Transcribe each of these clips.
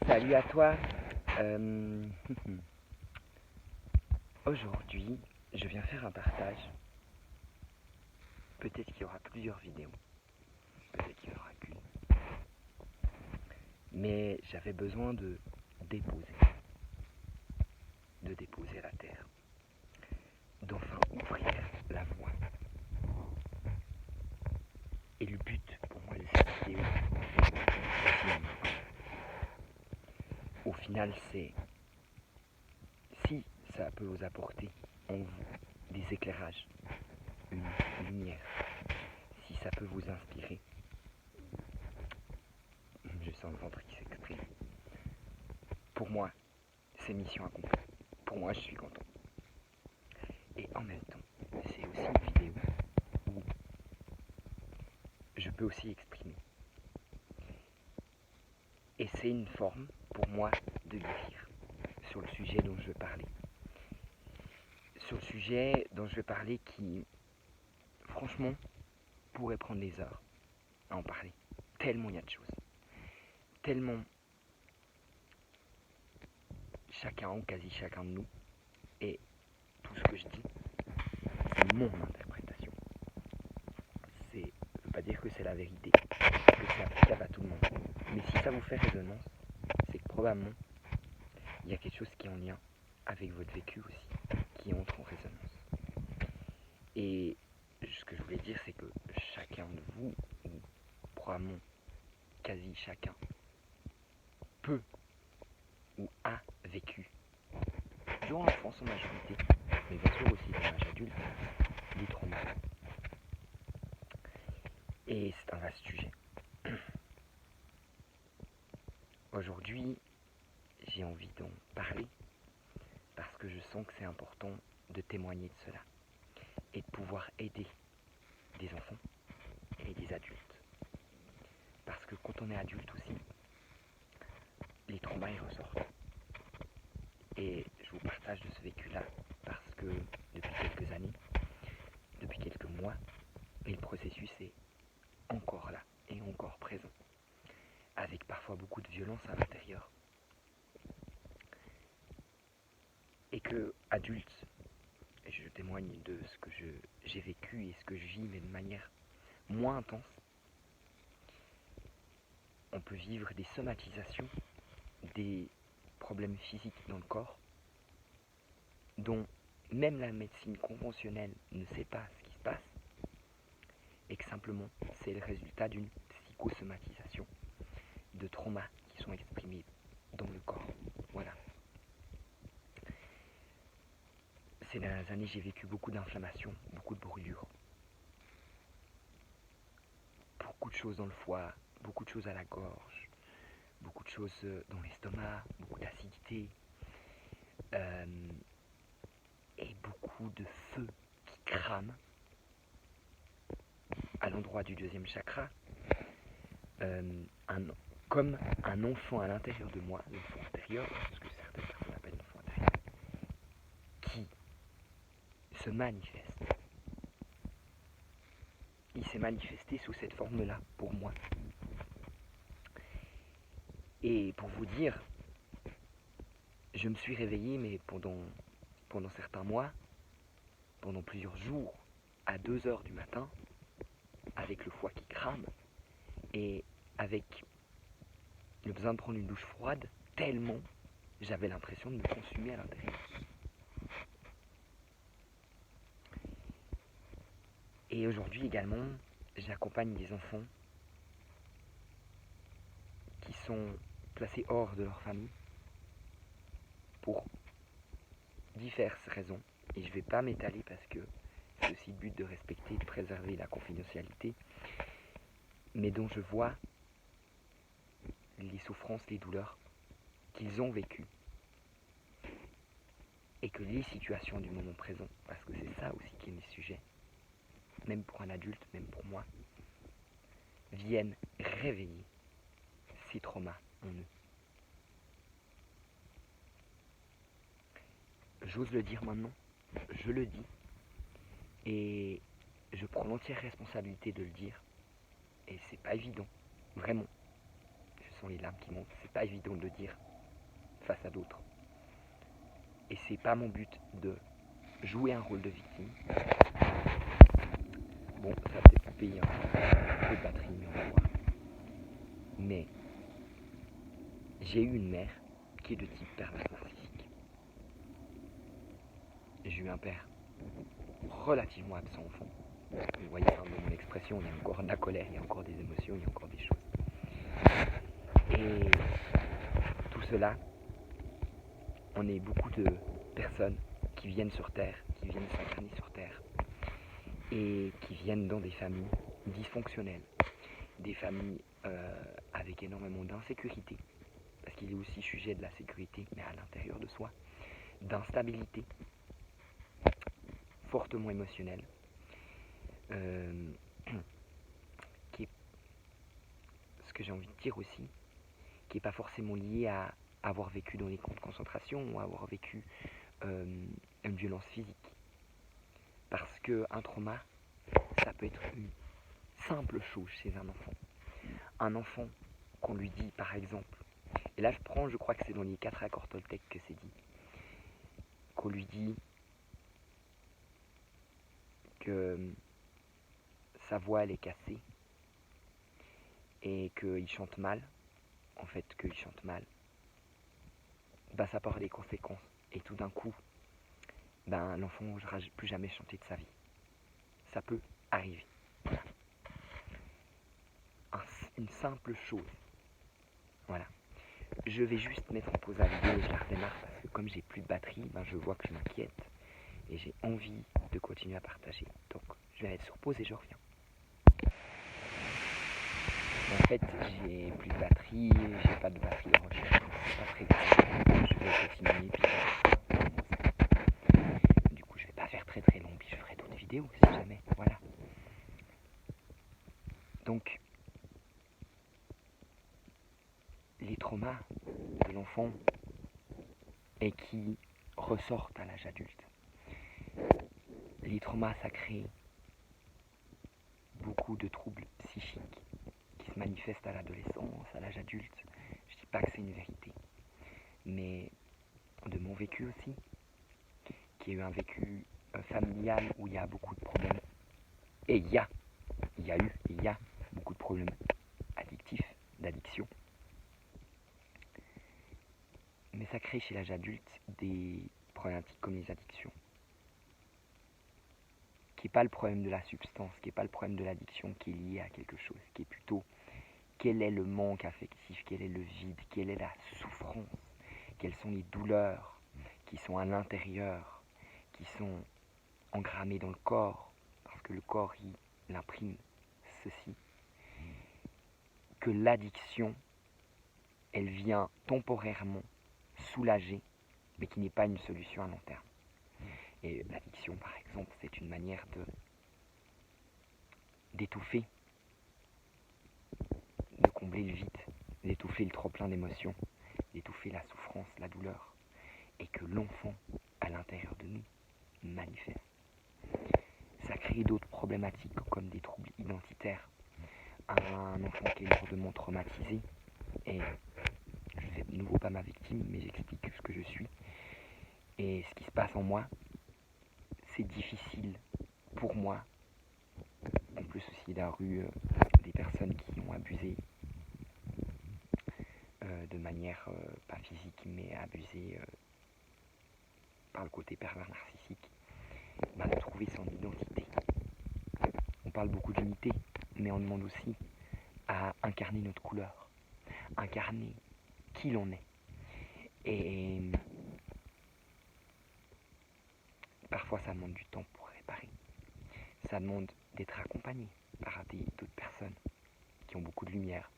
Salut à toi. Aujourd'hui, je viens faire un partage. Peut-être qu'il y aura plusieurs vidéos, peut-être qu'il n'y en aura qu'une. Mais j'avais besoin déposer, de déposer la terre, d'enfin ouvrir la voie. Et le but pour moi de cette vidéo, au final, c'est si ça peut vous apporter en vous des éclairages, une lumière, si ça peut vous inspirer. Je sens le ventre qui s'exprime. Pour moi, c'est mission accomplie. Pour moi, je suis content. Et en même temps, c'est aussi une vidéo où je peux aussi exprimer. Et c'est une forme, pour moi, de guérir sur le sujet dont je veux parler. Sur le sujet dont je veux parler qui, franchement, pourrait prendre des heures à en parler. Tellement il y a de choses. Tellement chacun ou quasi chacun de nous. Et tout ce que je dis, c'est mon interprétation. Ça ne veut pas dire que c'est la vérité, que c'est applicable à tout le monde. Mais si ça vous fait résonance, c'est que probablement, il y a quelque chose qui est en lien avec votre vécu aussi, qui entre en résonance. Et ce que je voulais dire, c'est que chacun de vous, ou probablement quasi chacun, peut ou a vécu, durant l'enfance en majorité, mais bien sûr aussi dans l'âge adulte, des traumas. Et c'est un vaste sujet. Aujourd'hui, j'ai envie d'en parler parce que je sens que c'est important de témoigner de cela et de pouvoir aider des enfants et des adultes. Parce que quand on est adulte aussi, les traumas y ressortent. Et je vous partage de ce vécu-là parce que depuis quelques années, depuis quelques mois, et le processus est encore là et encore présent, avec parfois beaucoup de violence à l'intérieur. Et que, adulte, je témoigne de ce que j'ai vécu et ce que je vis, mais de manière moins intense, on peut vivre des somatisations, des problèmes physiques dans le corps, dont même la médecine conventionnelle ne sait pas ce qui se passe, et que simplement c'est le résultat d'une psychosomatisation de traumas qui sont exprimés dans le corps. Voilà. Ces dernières années, j'ai vécu beaucoup d'inflammations, beaucoup de brûlures, beaucoup de choses dans le foie, beaucoup de choses à la gorge, beaucoup de choses dans l'estomac, beaucoup d'acidité, et beaucoup de feu qui crame à l'endroit du deuxième chakra, comme un enfant à l'intérieur de moi, l'enfant intérieur, ce que certaines personnes appellent l'enfant intérieur, qui se manifeste. Il s'est manifesté sous cette forme-là, pour moi. Et pour vous dire, je me suis réveillé, mais pendant certains mois, pendant plusieurs jours, à 2 heures du matin, avec le foie qui crame, et avec le besoin de prendre une douche froide, tellement j'avais l'impression de me consumer à l'intérieur. Et aujourd'hui également, j'accompagne des enfants qui sont placés hors de leur famille pour diverses raisons. Et je ne vais pas m'étaler parce que c'est aussi le but de respecter et de préserver la confidentialité, mais dont je vois les souffrances, les douleurs qu'ils ont vécues. Et que les situations du moment présent, parce que c'est ça aussi qui est mes sujets, même pour un adulte, même pour moi, viennent réveiller ces traumas en eux. J'ose le dire maintenant, je le dis, et je prends l'entière responsabilité de le dire, et c'est pas évident, vraiment. Je sont les larmes qui montent. C'est pas évident de le dire face à d'autres. Et c'est pas mon but de jouer un rôle de victime. Bon, ça va peut-être couper un peu de batterie, mais on va voir. Mais j'ai eu une mère qui est de type pervers narcissique. J'ai eu un père relativement absent enfant. Vous voyez, dans mon expression, il y a encore de la colère, il y a encore des émotions, il y a encore des choses. Et tout cela, on est beaucoup de personnes qui viennent sur Terre, qui viennent s'incarner sur Terre, et qui viennent dans des familles dysfonctionnelles, des familles avec énormément d'insécurité, parce qu'il est aussi sujet de la sécurité, mais à l'intérieur de soi, d'instabilité, fortement émotionnelle, qui est, ce que j'ai envie de dire aussi, qui n'est pas forcément lié à avoir vécu dans les camps de concentration ou à avoir vécu une violence physique. Parce qu'un trauma, ça peut être une simple chose chez un enfant. Un enfant qu'on lui dit, par exemple, et là je crois que c'est dans les 4 accords Toltec que c'est dit, qu'on lui dit que sa voix elle est cassée et qu'il chante mal, en fait qu'il chante mal, bah ça peut avoir des conséquences. Et tout d'un coup, ben l'enfant n'osera plus jamais chanter de sa vie. Ça peut arriver. Voilà. Une simple chose. Voilà. Je vais juste mettre en pause la vidéo et je la redémarre parce que comme j'ai plus de batterie, ben je vois que je m'inquiète et j'ai envie de continuer à partager. Donc je vais mettre sur pause et je reviens. En fait, j'ai plus de batterie, j'ai pas de batterie de recherche, c'est pas très grave. Je vais continuer puis du coup je vais pas faire très très long puis je ferai d'autres vidéos si jamais. Voilà. Donc les traumas de l'enfant et qui ressortent à l'âge adulte. Les traumas, ça crée beaucoup de troubles psychiques qui se manifestent à l'adolescence, à l'âge adulte. Je dis pas que c'est une vérité, mais de mon vécu aussi, qui est un vécu familial où il y a beaucoup de problèmes. Et il y a beaucoup de problèmes addictifs, d'addiction. Mais ça crée chez l'âge adulte des problématiques comme les addictions. Qui n'est pas le problème de la substance, qui n'est pas le problème de l'addiction qui est lié à quelque chose, qui est plutôt quel est le manque affectif, quel est le vide, quelle est la souffrance, quelles sont les douleurs qui sont à l'intérieur, qui sont engrammées dans le corps, parce que le corps il imprime ceci, que l'addiction, elle vient temporairement soulager, mais qui n'est pas une solution à long terme. Et l'addiction, par exemple, c'est une manière d'étouffer, de combler le vide, d'étouffer le trop-plein d'émotions, d'étouffer la souffrance, la douleur, et que l'enfant, à l'intérieur de nous, manifeste. Ça crée d'autres problématiques comme des troubles identitaires. Un enfant qui est lourdement traumatisé, et je ne sais de nouveau pas ma victime, mais j'explique ce que je suis, et ce qui se passe en moi, c'est difficile pour moi. En plus aussi la rue, des personnes qui ont abusé de manière pas physique mais abusé par le côté pervers narcissique, de trouver son identité. On parle beaucoup d'unité, mais on demande aussi à incarner notre couleur, incarner qui l'on est. Et parfois ça demande du temps pour réparer. Ça demande d'être accompagné par d'autres personnes qui ont beaucoup de lumière.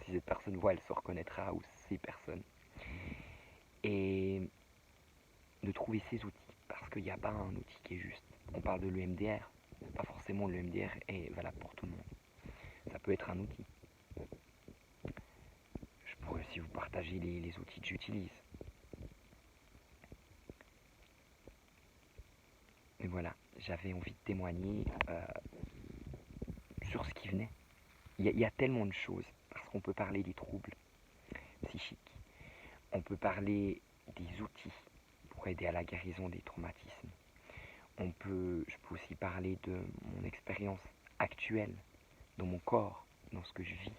Si cette personne voit, elle se reconnaîtra, ou ces personnes. Et de trouver ces outils, parce qu'il n'y a pas un outil qui est juste. On parle de l'EMDR, pas forcément l'EMDR est valable pour tout le monde. Ça peut être un outil. Je pourrais aussi vous partager les outils que j'utilise. Mais voilà, j'avais envie de témoigner sur ce qui venait. Il y a tellement de choses, parce qu'on peut parler des troubles psychiques, on peut parler des outils pour aider à la guérison des traumatismes. Je peux aussi parler de mon expérience actuelle, dans mon corps, dans ce que je vis.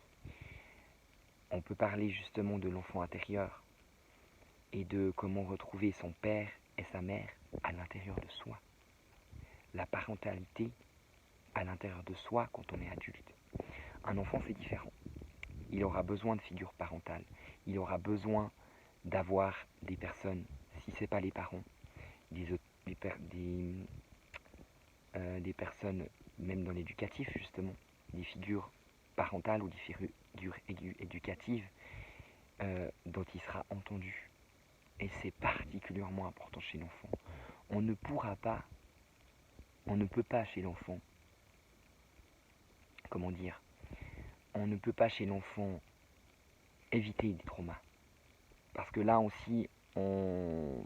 On peut parler justement de l'enfant intérieur et de comment retrouver son père et sa mère à l'intérieur de soi. La parentalité à l'intérieur de soi quand on est adulte. Un enfant, c'est différent. Il aura besoin de figures parentales. Il aura besoin d'avoir des personnes, si ce n'est pas les parents, des personnes, même dans l'éducatif justement, des figures parentales ou des figures éducatives dont il sera entendu. Et c'est particulièrement important chez l'enfant. On ne peut pas chez l'enfant, on ne peut pas chez l'enfant éviter des traumas. Parce que là aussi, on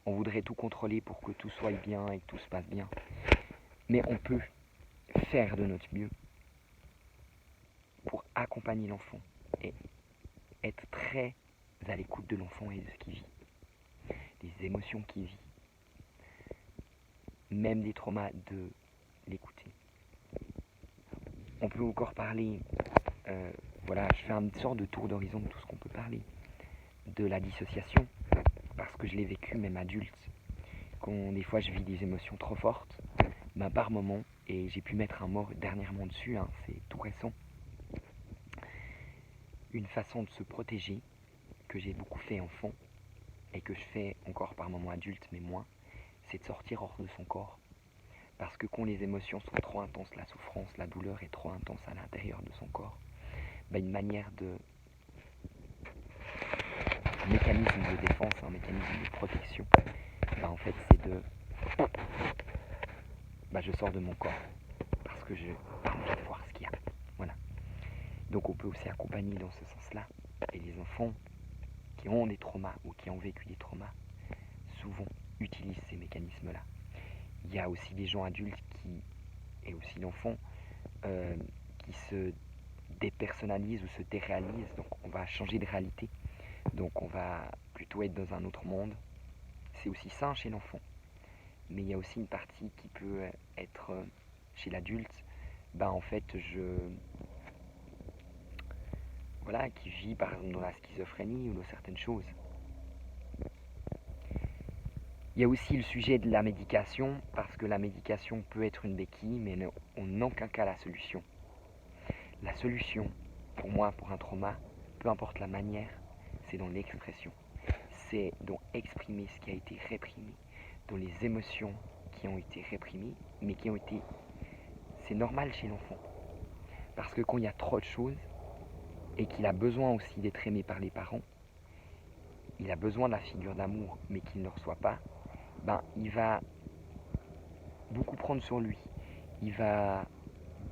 voudrait tout contrôler pour que tout soit bien et que tout se passe bien. Mais on peut faire de notre mieux pour accompagner l'enfant et être très à l'écoute de l'enfant et de ce qu'il vit, des émotions qu'il vit, même des traumas, de l'écouter. On peut encore parler, je fais une sorte de tour d'horizon de tout ce qu'on peut parler, de la dissociation, parce que je l'ai vécu même adulte, quand des fois je vis des émotions trop fortes, par moment, et j'ai pu mettre un mot dernièrement dessus, c'est tout récent, une façon de se protéger, que j'ai beaucoup fait enfant, et que je fais encore par moments adulte, mais moins, c'est de sortir hors de son corps. Parce que quand les émotions sont trop intenses, la souffrance, la douleur est trop intense à l'intérieur de son corps, une manière de mécanisme de défense, un mécanisme de protection, en fait c'est de je sors de mon corps parce que je n'ai pas envie de voir ce qu'il y a. Voilà. Donc on peut aussi accompagner dans ce sens-là. Et les enfants qui ont des traumas ou qui ont vécu des traumas souvent utilisent ces mécanismes-là. Il y a aussi des gens adultes et aussi l'enfant qui se dépersonnalisent ou se déréalisent. Donc on va changer de réalité. Donc on va plutôt être dans un autre monde. C'est aussi sain chez l'enfant. Mais il y a aussi une partie qui peut être chez l'adulte, en fait qui vit par exemple dans la schizophrénie ou dans certaines choses. Il y a aussi le sujet de la médication, parce que la médication peut être une béquille, mais en aucun cas la solution. La solution, pour moi, pour un trauma, peu importe la manière, c'est dans l'expression. C'est dans exprimer ce qui a été réprimé, dans les émotions qui ont été réprimées, mais qui ont été... C'est normal chez l'enfant. Parce que quand il y a trop de choses, et qu'il a besoin aussi d'être aimé par les parents, il a besoin de la figure d'amour, mais qu'il ne le reçoit pas, il va beaucoup prendre sur lui. Il va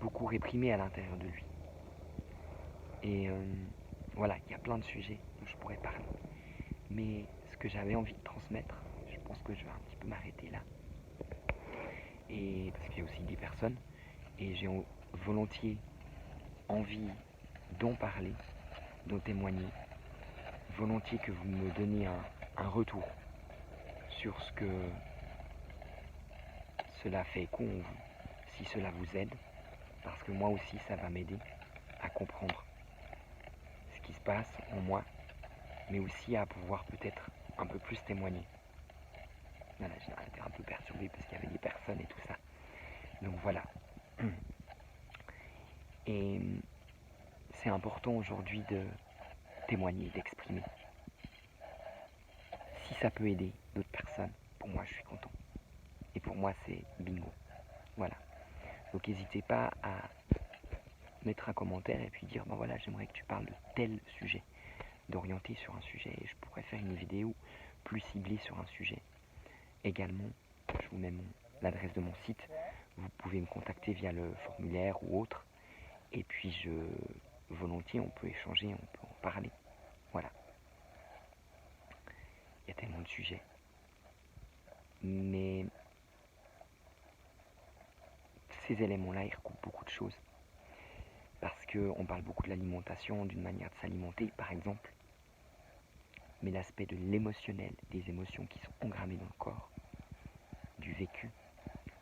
beaucoup réprimer à l'intérieur de lui. Et il y a plein de sujets dont je pourrais parler. Mais ce que j'avais envie de transmettre, je pense que je vais un petit peu m'arrêter là. Et parce qu'il y a aussi des personnes, et j'ai volontiers envie d'en parler, d'en témoigner, volontiers que vous me donniez un retour sur ce que cela fait écho en vous, si cela vous aide, parce que moi aussi ça va m'aider à comprendre ce qui se passe en moi, mais aussi à pouvoir peut-être un peu plus témoigner. Voilà, j'étais un peu perturbé parce qu'il y avait des personnes et tout ça. Donc voilà. Et c'est important aujourd'hui de témoigner, d'exprimer. Si ça peut aider d'autres personnes, pour moi je suis content. Et pour moi c'est bingo. Voilà. Donc n'hésitez pas à mettre un commentaire et puis dire j'aimerais que tu parles de tel sujet, d'orienter sur un sujet, et je pourrais faire une vidéo plus ciblée sur un sujet. Également, je vous mets l'adresse de mon site, vous pouvez me contacter via le formulaire ou autre, et puis volontiers on peut échanger, on peut en parler. Voilà. Il y a tellement de sujets. Mais ces éléments-là, ils recoupent beaucoup de choses. qu'on parle beaucoup de l'alimentation, d'une manière de s'alimenter par exemple, mais l'aspect de l'émotionnel, des émotions qui sont engrammées dans le corps, du vécu,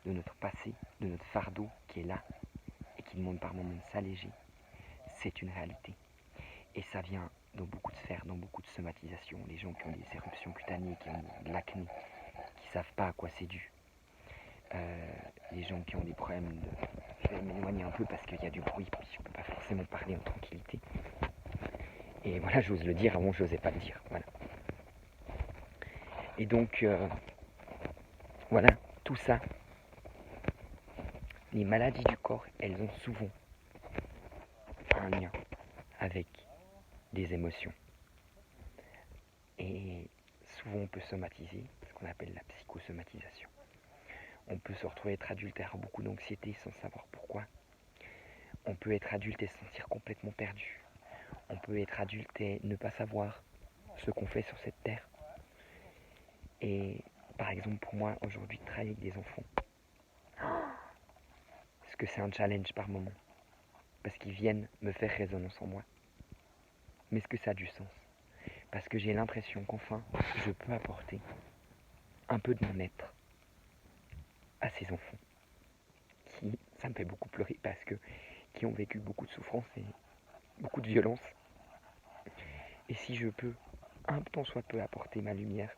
de notre passé, de notre fardeau qui est là et qui demande par moments de s'alléger, c'est une réalité. Et ça vient dans beaucoup de sphères, dans beaucoup de somatisations. Les gens qui ont des éruptions cutanées, qui ont de l'acné, qui ne savent pas à quoi c'est dû. Les gens qui ont des problèmes de... Je vais m'éloigner un peu parce qu'il y a du bruit, puis je ne peux pas forcément parler en tranquillité. Et voilà, j'ose le dire, avant je n'osais pas le dire. Voilà. Et donc, voilà, tout ça, les maladies du corps, elles ont souvent un lien avec des émotions. Et souvent on peut somatiser, ce qu'on appelle la psychosomatisation. On peut se retrouver être adulte et avoir beaucoup d'anxiété sans savoir pourquoi. On peut être adulte et se sentir complètement perdu. On peut être adulte et ne pas savoir ce qu'on fait sur cette terre. Et par exemple pour moi aujourd'hui de travailler avec des enfants, parce que c'est un challenge par moment, parce qu'ils viennent me faire résonance en moi. Mais est-ce que ça a du sens? Parce que j'ai l'impression qu'enfin je peux apporter un peu de mon être à ces enfants qui, ça me fait beaucoup pleurer parce que qui ont vécu beaucoup de souffrance et beaucoup de violence. Et si je peux un tant soit peu apporter ma lumière,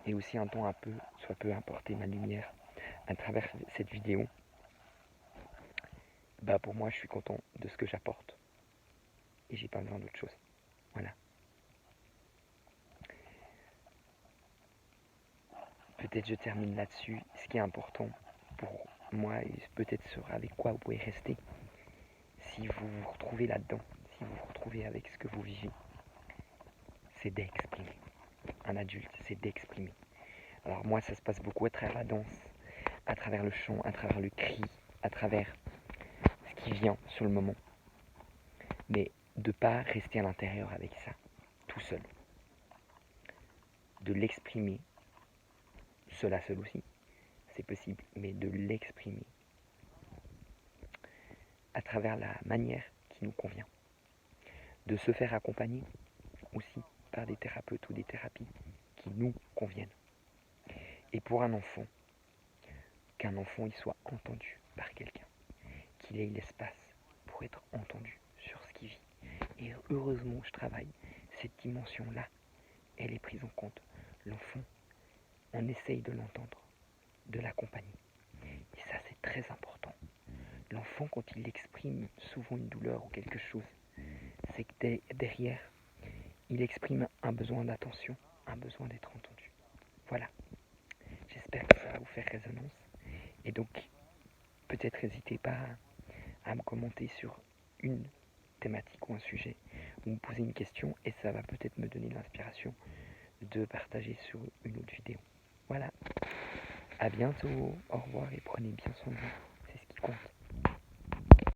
et aussi un temps un peu soit peu apporter ma lumière à travers cette vidéo, bah pour moi je suis content de ce que j'apporte. Et j'ai pas besoin d'autre chose. Voilà. Peut-être je termine là-dessus. Ce qui est important pour moi, et peut-être sera avec quoi vous pouvez rester, si vous vous retrouvez là-dedans, si vous vous retrouvez avec ce que vous vivez, c'est d'exprimer. Un adulte, c'est d'exprimer. Alors moi, ça se passe beaucoup à travers la danse, à travers le chant, à travers le cri, à travers ce qui vient sur le moment. Mais de ne pas rester à l'intérieur avec ça, tout seul. De l'exprimer, seul aussi, c'est possible, mais de l'exprimer à travers la manière qui nous convient. De se faire accompagner aussi par des thérapeutes ou des thérapies qui nous conviennent. Et pour un enfant, qu'un enfant il soit entendu par quelqu'un, qu'il ait l'espace pour être entendu sur ce qu'il vit. Et heureusement, je travaille cette dimension-là, elle est prise en compte. L'enfant, on essaye de l'entendre, de l'accompagner. Et ça, c'est très important. L'enfant, quand il exprime souvent une douleur ou quelque chose, c'est que derrière, il exprime un besoin d'attention, un besoin d'être entendu. Voilà. J'espère que ça va vous faire résonance. Et donc, peut-être n'hésitez pas à me commenter sur une thématique ou un sujet, ou me poser une question, et ça va peut-être me donner l'inspiration de partager sur une autre vidéo. Voilà. À bientôt. Au revoir et prenez bien soin de vous. C'est ce qui compte.